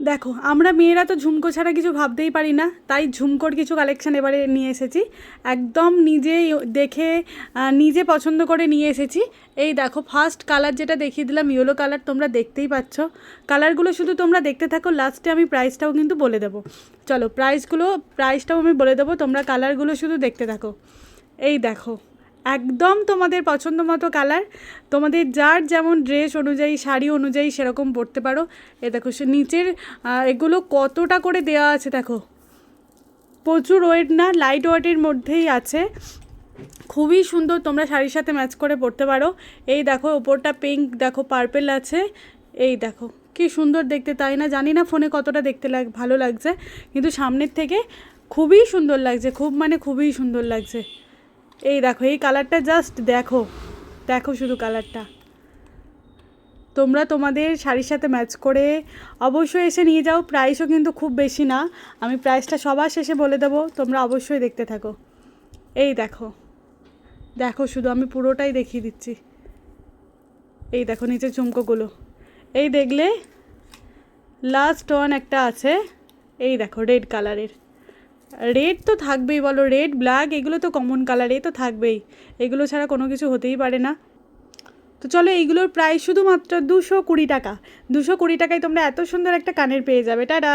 দেখো আমরা মেয়েরা তো ঝুমকো ছাড়া কিছু ভাবতেই পারি না, তাই ঝুমকোর কিছু কালেকশান এবারে নিয়ে এসেছি। একদম নিজে দেখে নিজে পছন্দ করে নিয়ে এসেছি। এই দেখো ফার্স্ট কালার যেটা দেখিয়ে দিলাম ইয়েলো কালার, তোমরা দেখতেই পাচ্ছ। কালারগুলো শুধু তোমরা দেখতে থাকো, লাস্টে আমি প্রাইসটাও কিন্তু বলে দেবো। চলো প্রাইসটাও আমি বলে দেবো, তোমরা কালারগুলো শুধু দেখতে থাকো। এই দেখো একদম তোমাদের পছন্দ মতো কালার, তোমাদের যার যেমন ড্রেস অনুযায়ী শাড়ি অনুযায়ী সেরকম পরতে পারো। এ দেখো সে নিচের এগুলো কতটা করে দেওয়া আছে দেখো, প্রচুর ওয়েট না, লাইট ওয়েটের মধ্যেই আছে, খুবই সুন্দর, তোমরা শাড়ির সাথে ম্যাচ করে পরতে পারো। এই দেখো ওপরটা পিঙ্ক, দেখো পার্পেল আছে। এই দেখো কি সুন্দর দেখতে, তাই না? জানি না ফোনে কতটা দেখতে ভালো লাগছে, কিন্তু সামনের থেকে খুবই সুন্দর লাগছে, খুবই সুন্দর লাগছে। এই দেখো এই কালারটা জাস্ট দেখো, দেখো শুধু কালারটা। তোমরা তোমাদের শাড়ির সাথে ম্যাচ করে অবশ্যই এসে নিয়ে যাও। প্রাইসও কিন্তু খুব বেশি না, আমি প্রাইসটা সবার শেষে বলে দেবো, তোমরা অবশ্যই দেখতে থাকো। এই দেখো, দেখো শুধু আমি পুরোটাই দেখিয়ে দিচ্ছি। এই দেখো নিচে ঝুমকোগুলো, এই দেখলে লাস্ট ওয়ান একটা আছে, এই দেখো রেড কালারের। রেড তো থাকবেই, বলো রেড ব্ল্যাক এগুলো তো কমন কালার, তো থাকবেই, এগুলো ছাড়া কোনো কিছু হতেই পারে না। তো চলো এইগুলোর প্রাইস শুধুমাত্র 220 টাকা। 220 টাকায় তোমরা এত সুন্দর একটা কানের পেয়ে যাবে। টাটা।